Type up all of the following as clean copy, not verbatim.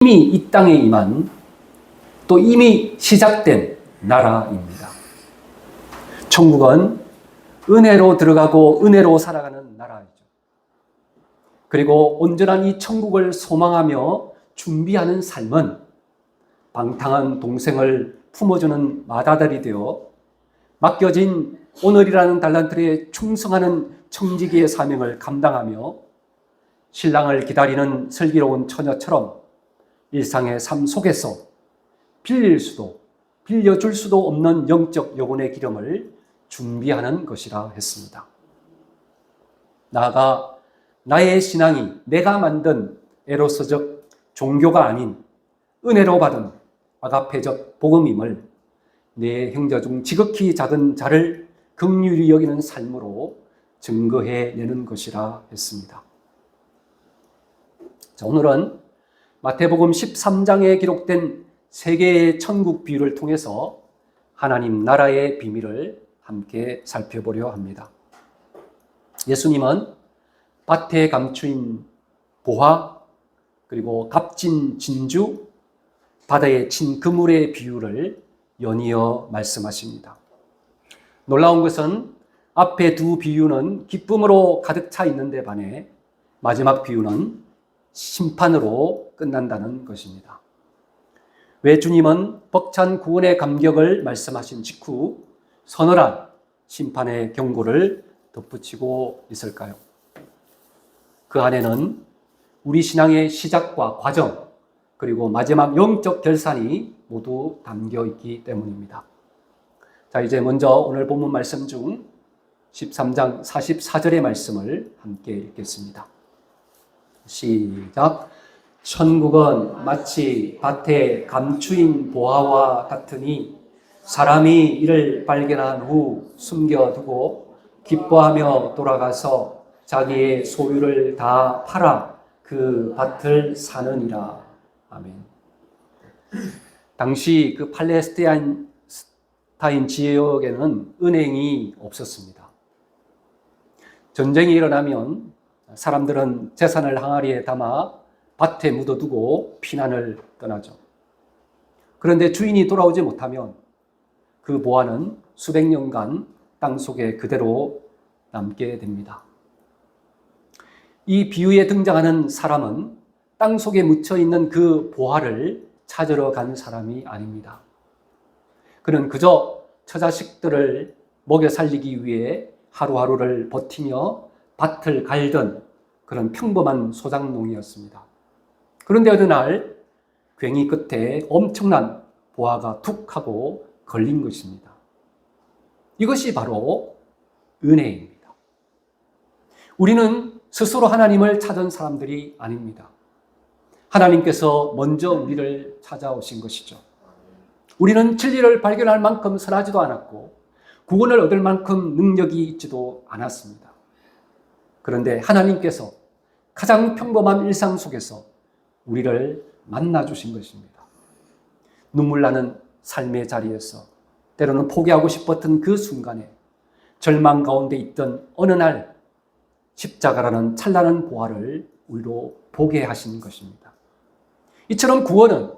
이미 이 땅에 임한 또 이미 시작된 나라입니다. 천국은 은혜로 들어가고 은혜로 살아가는 나라이죠. 그리고 온전한 이 천국을 소망하며 준비하는 삶은 방탕한 동생을 품어주는 맏아들이 되어 맡겨진 오늘이라는 달란트에 충성하는 청지기의 사명을 감당하며 신랑을 기다리는 슬기로운 처녀처럼 일상의 삶 속에서 빌려줄 수도 없는 영적 여군의 기름을 준비하는 것이라 했습니다. 나아가 나의 신앙이 내가 만든 에로서적 종교가 아닌 은혜로 받은 아가페적 복음임을 내 형제 중 지극히 작은 자를 긍휼히 여기는 삶으로 증거해내는 것이라 했습니다. 자, 오늘은 마태복음 13장에 기록된 세 개의 천국 비유를 통해서 하나님 나라의 비밀을 함께 살펴보려 합니다. 예수님은 밭에 감추인 보화, 그리고 값진 진주, 바다에 친 그물의 비유를 연이어 말씀하십니다. 놀라운 것은 앞에 두 비유는 기쁨으로 가득 차 있는데 반해 마지막 비유는 심판으로 끝난다는 것입니다. 왜 주님은 벅찬 구원의 감격을 말씀하신 직후 서늘한 심판의 경고를 덧붙이고 있을까요? 그 안에는 우리 신앙의 시작과 과정, 그리고 마지막 영적 결산이 모두 담겨 있기 때문입니다. 자, 이제 먼저 오늘 본문 말씀 중 13장 44절의 말씀을 함께 읽겠습니다. 시작. 천국은 마치 밭에 감추인 보화와 같으니 사람이 이를 발견한 후 숨겨두고 기뻐하며 돌아가서 자기의 소유를 다 팔아 그 밭을 사느니라. 아멘. 당시 그 팔레스타인 지역에는 은행이 없었습니다. 전쟁이 일어나면 사람들은 재산을 항아리에 담아 밭에 묻어두고 피난을 떠나죠. 그런데 주인이 돌아오지 못하면 그 보화는 수백 년간 땅속에 그대로 남게 됩니다. 이 비유에 등장하는 사람은 땅속에 묻혀있는 그 보화를 찾으러 간 사람이 아닙니다. 그는 그저 처자식들을 먹여 살리기 위해 하루하루를 버티며 밭을 갈던 그런 평범한 소작농이었습니다. 그런데 어느 날 괭이 끝에 엄청난 보화가 툭 하고 걸린 것입니다. 이것이 바로 은혜입니다. 우리는 스스로 하나님을 찾은 사람들이 아닙니다. 하나님께서 먼저 우리를 찾아오신 것이죠. 우리는 진리를 발견할 만큼 선하지도 않았고 구원을 얻을 만큼 능력이 있지도 않았습니다. 그런데 하나님께서 가장 평범한 일상 속에서 우리를 만나주신 것입니다. 눈물 나는 삶의 자리에서 때로는 포기하고 싶었던 그 순간에 절망 가운데 있던 어느 날 십자가라는 찬란한 보화를 우리로 보게 하신 것입니다. 이처럼 구원은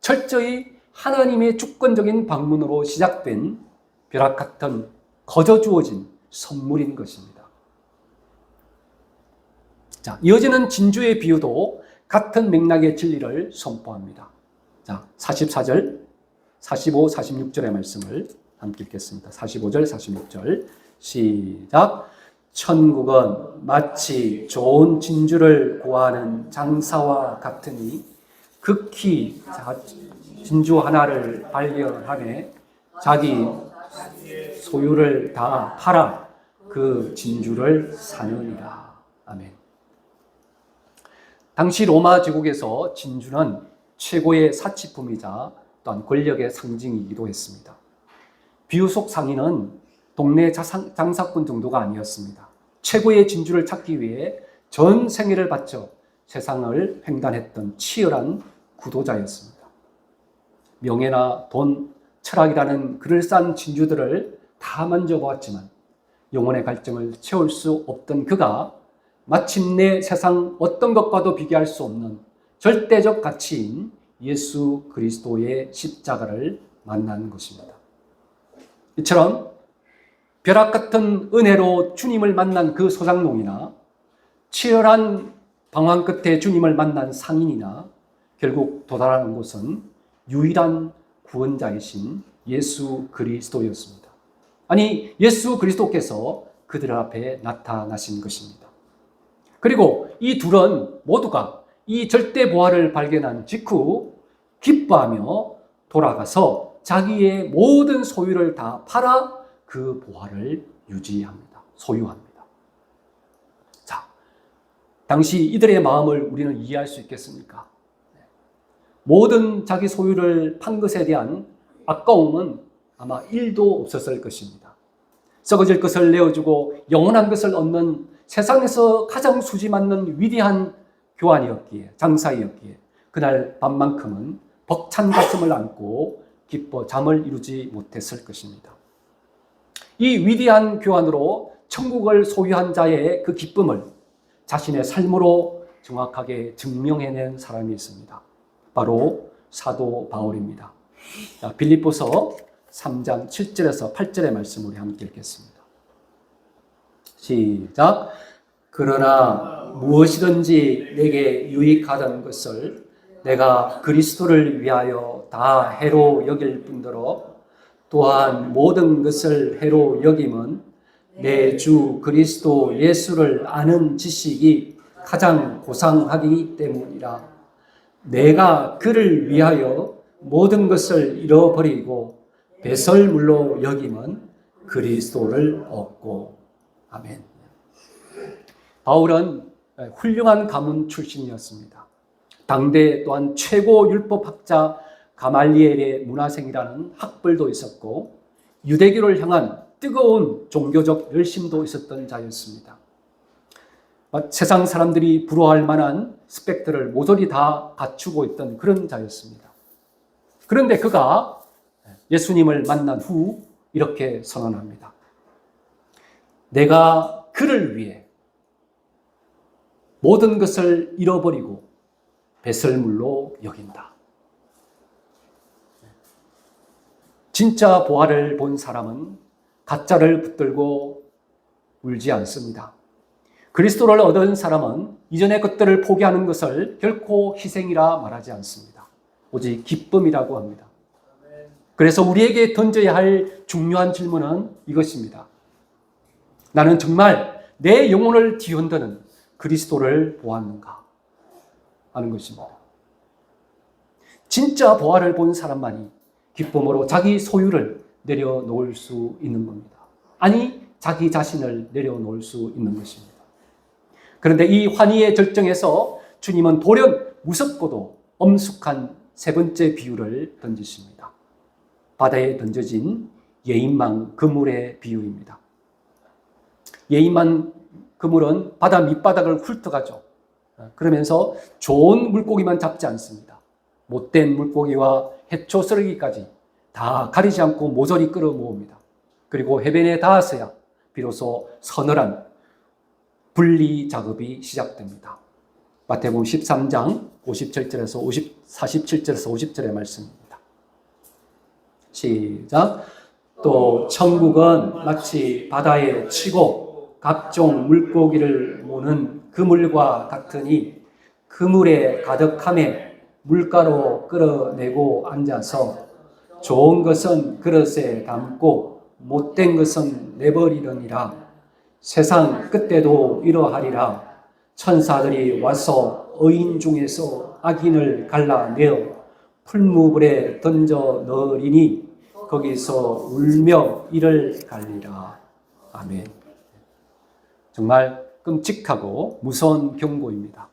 철저히 하나님의 주권적인 방문으로 시작된 벼락 같은 거저 주어진 선물인 것입니다. 자, 이어지는 진주의 비유도 같은 맥락의 진리를 선포합니다. 자, 44절, 45, 46절의 말씀을 함께 읽겠습니다. 45절, 46절 시작. 천국은 마치 좋은 진주를 구하는 장사와 같으니 극히 진주 하나를 발견하매 자기 소유를 다 팔아 그 진주를 사느니라. 아멘. 당시 로마 제국에서 진주는 최고의 사치품이자 또한 권력의 상징이기도 했습니다. 비유 속 상인은 동네 장사꾼 정도가 아니었습니다. 최고의 진주를 찾기 위해 전 생애를 바쳐 세상을 횡단했던 치열한 구도자였습니다. 명예나 돈, 철학이라는 그럴싸한 진주들을 다 만져보았지만 영혼의 갈증을 채울 수 없던 그가 마침내 세상 어떤 것과도 비교할 수 없는 절대적 가치인 예수 그리스도의 십자가를 만난 것입니다. 이처럼 벼락 같은 은혜로 주님을 만난 그 소장농이나 치열한 방황 끝에 주님을 만난 상인이나 결국 도달하는 곳은 유일한 구원자이신 예수 그리스도였습니다. 아니, 예수 그리스도께서 그들 앞에 나타나신 것입니다. 그리고 이 둘은 모두가 이 절대 보화를 발견한 직후 기뻐하며 돌아가서 자기의 모든 소유를 다 팔아 그 보화를 유지합니다. 소유합니다. 자, 당시 이들의 마음을 우리는 이해할 수 있겠습니까? 모든 자기 소유를 판 것에 대한 아까움은 아마 1도 없었을 것입니다. 썩어질 것을 내어주고 영원한 것을 얻는 세상에서 가장 수지 맞는 위대한 교환이었기에, 장사이었기에 그날 밤만큼은 벅찬 가슴을 안고 기뻐 잠을 이루지 못했을 것입니다. 이 위대한 교환으로 천국을 소유한 자의 그 기쁨을 자신의 삶으로 정확하게 증명해낸 사람이 있습니다. 바로 사도 바울입니다. 빌립보서 3장 7절에서 8절의 말씀 우리 함께 읽겠습니다. 시작. 그러나 무엇이든지 내게 유익하던 것을 내가 그리스도를 위하여 다 해로 여길 뿐더러 또한 모든 것을 해로 여김은 내 주 그리스도 예수를 아는 지식이 가장 고상하기 때문이라. 내가 그를 위하여 모든 것을 잃어버리고 배설물로 여김은 그리스도를 얻고. 아멘. 바울은 훌륭한 가문 출신이었습니다. 당대 또한 최고 율법학자 가말리엘의 문화생이라는 학벌도 있었고 유대교를 향한 뜨거운 종교적 열심도 있었던 자였습니다. 세상 사람들이 부러워할 만한 스펙들을 모조리 다 갖추고 있던 그런 자였습니다. 그런데 그가 예수님을 만난 후 이렇게 선언합니다. 내가 그를 위해 모든 것을 잃어버리고 배설물로 여긴다. 진짜 보화를 본 사람은 가짜를 붙들고 울지 않습니다. 그리스도를 얻은 사람은 이전의 것들을 포기하는 것을 결코 희생이라 말하지 않습니다. 오직 기쁨이라고 합니다. 그래서 우리에게 던져야 할 중요한 질문은 이것입니다. 나는 정말 내 영혼을 뒤흔드는 그리스도를 보았는가 하는 것입니다. 진짜 보화를 본 사람만이 기쁨으로 자기 소유를 내려놓을 수 있는 겁니다. 아니, 자기 자신을 내려놓을 수 있는 것입니다. 그런데 이 환희의 절정에서 주님은 돌연 무섭고도 엄숙한 세 번째 비유를 던지십니다. 바다에 던져진 예인망 그물의 비유입니다. 예인망 그물은 바다 밑바닥을 훑어가죠. 그러면서 좋은 물고기만 잡지 않습니다. 못된 물고기와 해초 쓰레기까지 다 가리지 않고 모조리 끌어 모읍니다. 그리고 해변에 닿아서야 비로소 서늘한 분리 작업이 시작됩니다. 마태복음 13장 47절에서 47절에서 50절의 말씀입니다. 시작. 또 천국은 마치 바다에 치고 각종 물고기를 모는 그물과 같으니 그물에 가득함에 물가로 끌어내고 앉아서 좋은 것은 그릇에 담고 못된 것은 내버리느니라. 세상 끝때도 이러하리라. 천사들이 와서 의인 중에서 악인을 갈라내어 풀무불에 던져 넣으리니 거기서 울며 이를 갈리라. 아멘. 정말 끔찍하고 무서운 경고입니다.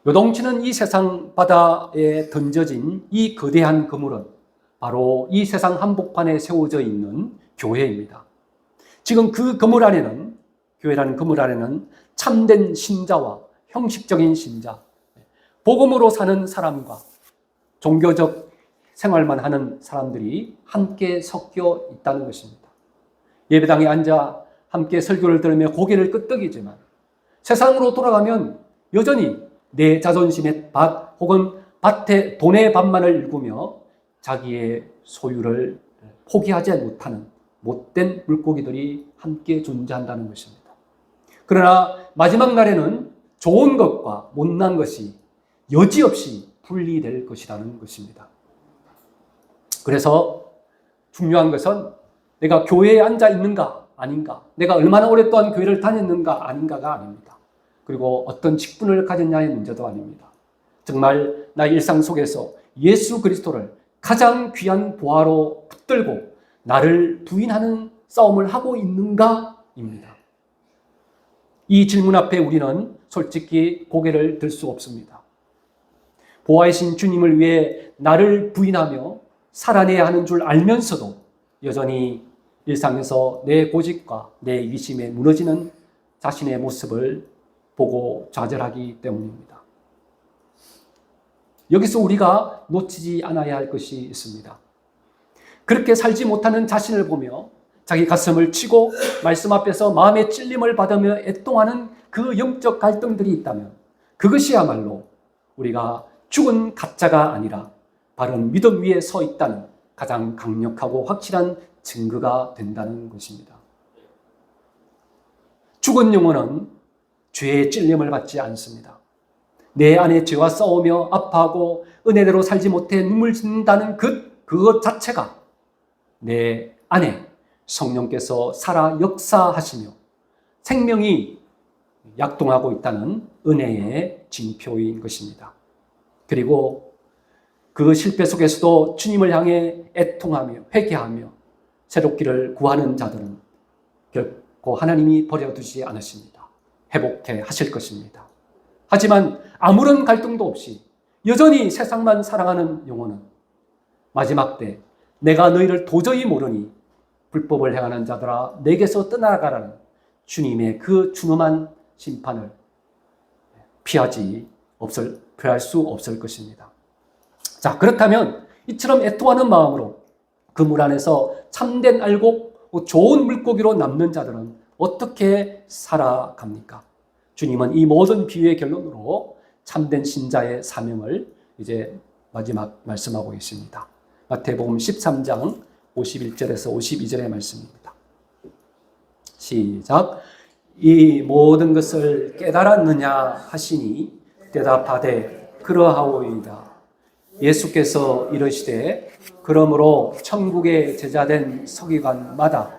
요동치는 이 세상 바다에 던져진 이 거대한 그물은 바로 이 세상 한복판에 세워져 있는 교회입니다. 지금 그 그물 안에는, 교회라는 그물 안에는 참된 신자와 형식적인 신자, 복음으로 사는 사람과 종교적 생활만 하는 사람들이 함께 섞여 있다는 것입니다. 예배당에 앉아 함께 설교를 들으며 고개를 끄덕이지만 세상으로 돌아가면 여전히 내 자존심의 밭 혹은 밭에 돈의 밭만을 일구며 자기의 소유를 포기하지 못하는 못된 물고기들이 함께 존재한다는 것입니다. 그러나 마지막 날에는 좋은 것과 못난 것이 여지없이 분리될 것이라는 것입니다. 그래서 중요한 것은 내가 교회에 앉아 있는가 아닌가, 내가 얼마나 오랫동안 교회를 다녔는가 아닌가가 아닙니다. 그리고 어떤 직분을 가졌냐의 문제도 아닙니다. 정말 나의 일상 속에서 예수 그리스도를 가장 귀한 보화로 붙들고 나를 부인하는 싸움을 하고 있는가입니다. 이 질문 앞에 우리는 솔직히 고개를 들 수 없습니다. 보화이신 주님을 위해 나를 부인하며 살아내야 하는 줄 알면서도 여전히 일상에서 내 고집과 내 위심에 무너지는 자신의 모습을 보고 좌절하기 때문입니다. 여기서 우리가 놓치지 않아야 할 것이 있습니다. 그렇게 살지 못하는 자신을 보며 자기 가슴을 치고 말씀 앞에서 마음의 찔림을 받으며 애통하는 그 영적 갈등들이 있다면 그것이야말로 우리가 죽은 가짜가 아니라 바른 믿음 위에 서 있다는 가장 강력하고 확실한 증거가 된다는 것입니다. 죽은 영혼은 죄의 찔림을 받지 않습니다. 내 안에 죄와 싸우며 아파하고 은혜대로 살지 못해 눈물 짓는다는 그것 자체가 내 안에 성령께서 살아 역사하시며 생명이 약동하고 있다는 은혜의 징표인 것입니다. 그리고 그 실패 속에서도 주님을 향해 애통하며 회개하며 새롭기를 구하는 자들은 결코 하나님이 버려두지 않으십니다. 회복해 하실 것입니다. 하지만 아무런 갈등도 없이 여전히 세상만 사랑하는 영혼은 마지막 때 내가 너희를 도저히 모르니 불법을 행하는 자들아 내게서 떠나가라는 주님의 그 준엄한 심판을 피할 수 없을 것입니다. 자, 그렇다면 이처럼 애통하는 마음으로 그 물 안에서 참된 알곡, 좋은 물고기로 남는 자들은 어떻게 살아갑니까? 주님은 이 모든 비유의 결론으로 참된 신자의 사명을 이제 마지막 말씀하고 있습니다. 마태복음 13장 51절에서 52절의 말씀입니다. 시작. 이 모든 것을 깨달았느냐 하시니 대답하되 그러하오이다. 예수께서 이르시되 그러므로 천국의 제자된 서기관마다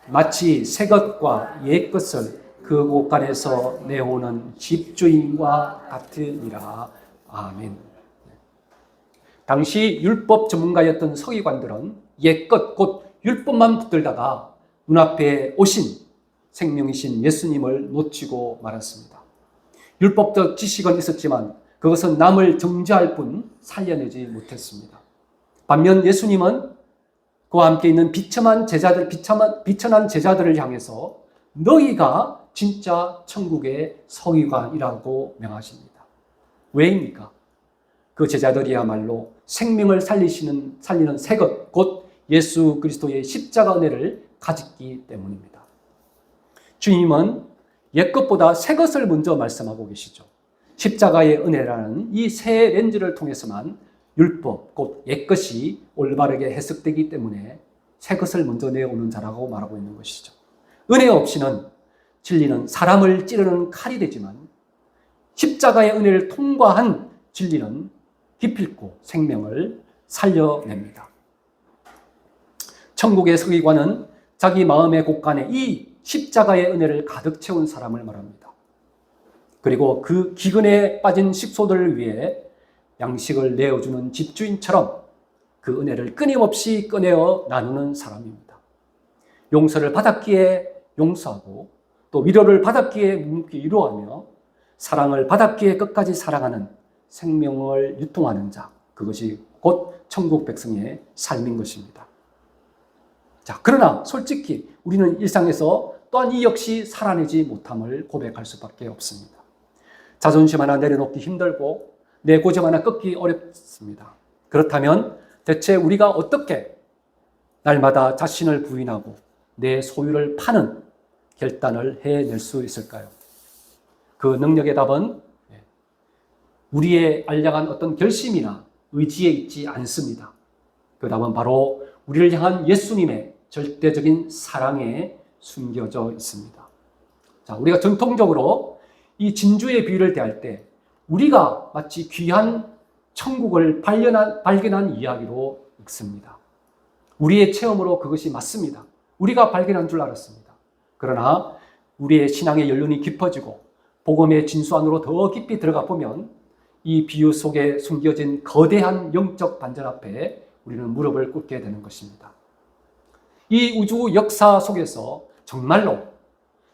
마치 새 것과 옛 것을 그 곳간에서 내오는 집주인과 같으니라. 아멘. 당시 율법 전문가였던 서기관들은 옛것 곧 율법만 붙들다가 눈앞에 오신 생명이신 예수님을 놓치고 말았습니다. 율법적 지식은 있었지만 그것은 남을 정죄할 뿐 살려내지 못했습니다. 반면 예수님은 그와 함께 있는 비천한 제자들을 향해서 너희가 진짜 천국의 서기관이라고 명하십니다. 왜입니까? 그 제자들이야말로 생명을 살리는 새 것, 곧 예수 그리스도의 십자가 은혜를 가졌기 때문입니다. 주님은 옛것보다 새 것을 먼저 말씀하고 계시죠. 십자가의 은혜라는 이 새 렌즈를 통해서만 율법, 곧 옛것이 올바르게 해석되기 때문에 새 것을 먼저 내오는 자라고 말하고 있는 것이죠. 은혜 없이는 진리는 사람을 찌르는 칼이 되지만 십자가의 은혜를 통과한 진리는 기필코 생명을 살려냅니다. 천국의 서기관은 자기 마음의 곳간에 이 십자가의 은혜를 가득 채운 사람을 말합니다. 그리고 그 기근에 빠진 식소들을 위해 양식을 내어주는 집주인처럼 그 은혜를 끊임없이 꺼내어 나누는 사람입니다. 용서를 받았기에 용서하고 또 위로를 받았기에 묵묵히 위로하며 사랑을 받았기에 끝까지 사랑하는 생명을 유통하는 자, 그것이 곧 천국 백성의 삶인 것입니다. 자, 그러나 솔직히 우리는 일상에서 또한 이 역시 살아내지 못함을 고백할 수밖에 없습니다. 자존심 하나 내려놓기 힘들고 내 고집 하나 꺾기 어렵습니다. 그렇다면 대체 우리가 어떻게 날마다 자신을 부인하고 내 소유를 파는 결단을 해낼 수 있을까요? 그 능력의 답은 우리의 알량한 어떤 결심이나 의지에 있지 않습니다. 그 답은 바로 우리를 향한 예수님의 절대적인 사랑에 숨겨져 있습니다. 자, 우리가 전통적으로 이 진주의 비유를 대할 때 우리가 마치 귀한 천국을 발견한 이야기로 읽습니다. 우리의 체험으로 그것이 맞습니다. 우리가 발견한 줄 알았습니다. 그러나 우리의 신앙의 연륜이 깊어지고 복음의 진수 안으로 더 깊이 들어가 보면 이 비유 속에 숨겨진 거대한 영적 반전 앞에 우리는 무릎을 꿇게 되는 것입니다. 이 우주 역사 속에서 정말로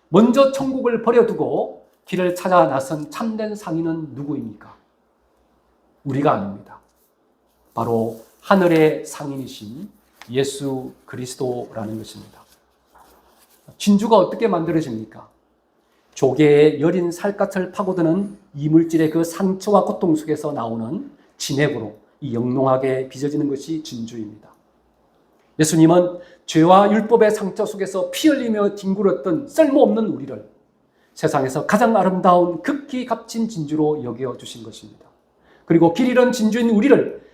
먼저 천국을 버려두고 길을 찾아 나선 참된 상인은 누구입니까? 우리가 아닙니다. 바로 하늘의 상인이신 예수 그리스도라는 것입니다. 진주가 어떻게 만들어집니까? 조개의 여린 살갗을 파고드는 이물질의 그 상처와 고통 속에서 나오는 진액으로 이 영롱하게 빚어지는 것이 진주입니다. 예수님은 죄와 율법의 상처 속에서 피 흘리며 뒹굴었던 쓸모없는 우리를 세상에서 가장 아름다운 극히 값진 진주로 여겨주신 것입니다. 그리고 길 잃은 진주인 우리를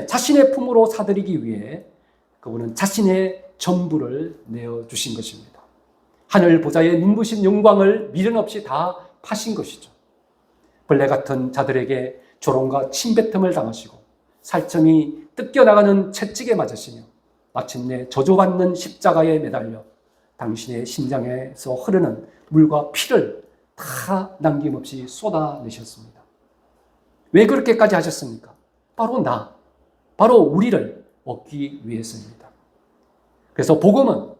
자신의 품으로 사들이기 위해 그분은 자신의 전부를 내어주신 것입니다. 하늘 보좌의 눈부신 영광을 미련 없이 다 파신 것이죠. 벌레 같은 자들에게 조롱과 침뱉음을 당하시고 살점이 뜯겨나가는 채찍에 맞으시며 마침내 저주받는 십자가에 매달려 당신의 심장에서 흐르는 물과 피를 다 남김없이 쏟아내셨습니다. 왜 그렇게까지 하셨습니까? 바로 우리를 얻기 위해서입니다. 그래서 복음은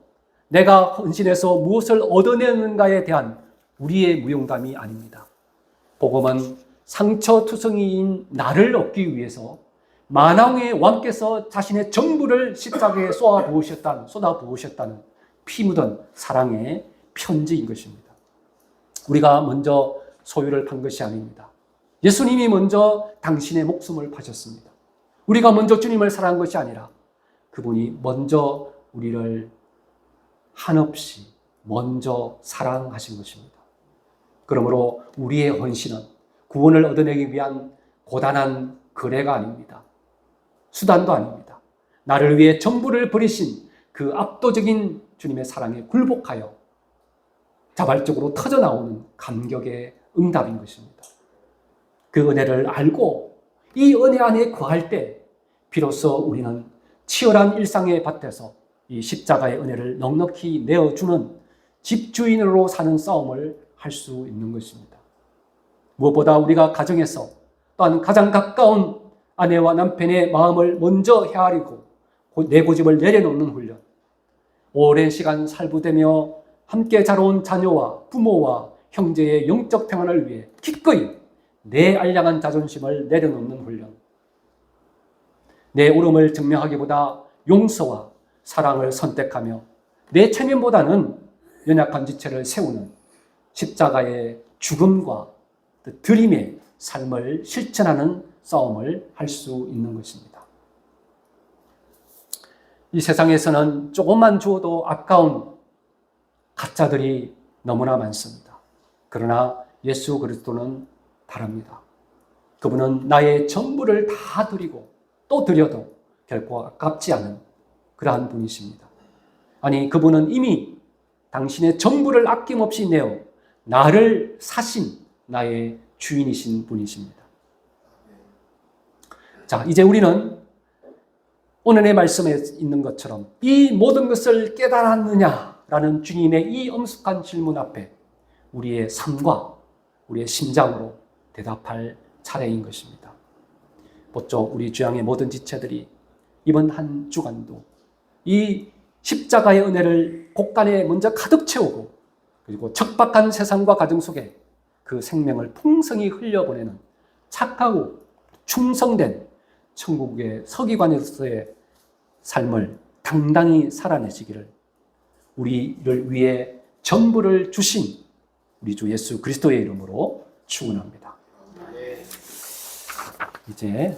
내가 헌신해서 무엇을 얻어내는가에 대한 우리의 무용담이 아닙니다. 복음은 상처투성이인 나를 얻기 위해서 만왕의 왕께서 자신의 전부를 십자가에 쏟아부으셨다는 피 묻은 사랑의 편지인 것입니다. 우리가 먼저 소유를 판 것이 아닙니다. 예수님이 먼저 당신의 목숨을 파셨습니다. 우리가 먼저 주님을 사랑한 것이 아니라 그분이 먼저 우리를 한없이 먼저 사랑하신 것입니다. 그러므로 우리의 헌신은 구원을 얻어내기 위한 고단한 거래가 아닙니다. 수단도 아닙니다. 나를 위해 전부를 버리신 그 압도적인 주님의 사랑에 굴복하여 자발적으로 터져나오는 감격의 응답인 것입니다. 그 은혜를 알고 이 은혜 안에 거할 때 비로소 우리는 치열한 일상의 밭에서 이 십자가의 은혜를 넉넉히 내어주는 집주인으로 사는 싸움을 할 수 있는 것입니다. 무엇보다 우리가 가정에서 또한 가장 가까운 아내와 남편의 마음을 먼저 헤아리고 내 고집을 내려놓는 훈련, 오랜 시간 살부되며 함께 자라온 자녀와 부모와 형제의 영적 평안을 위해 기꺼이 내 알량한 자존심을 내려놓는 훈련, 내 옳음을 증명하기보다 용서와 사랑을 선택하며 내 체면보다는 연약한 지체를 세우는 십자가의 죽음과 드림의 삶을 실천하는 싸움을 할 수 있는 것입니다. 이 세상에서는 조금만 주어도 아까운 가짜들이 너무나 많습니다. 그러나 예수 그리스도는 다릅니다. 그분은 나의 전부를 다 드리고 또 드려도 결코 아깝지 않은 그러한 분이십니다. 아니, 그분은 이미 당신의 전부를 아낌없이 내어 나를 사신 나의 주인이신 분이십니다. 자, 이제 우리는 오늘의 말씀에 있는 것처럼 이 모든 것을 깨달았느냐라는 주님의 이 엄숙한 질문 앞에 우리의 삶과 우리의 심장으로 대답할 차례인 것입니다. 보쪽 우리 주양의 모든 지체들이 이번 한 주간도 이 십자가의 은혜를 곳간에 먼저 가득 채우고 그리고 척박한 세상과 가정 속에 그 생명을 풍성히 흘려보내는 착하고 충성된 천국의 서기관으로서의 삶을 당당히 살아내시기를 우리를 위해 전부를 주신 우리 주 예수 그리스도의 이름으로 축원합니다. 이제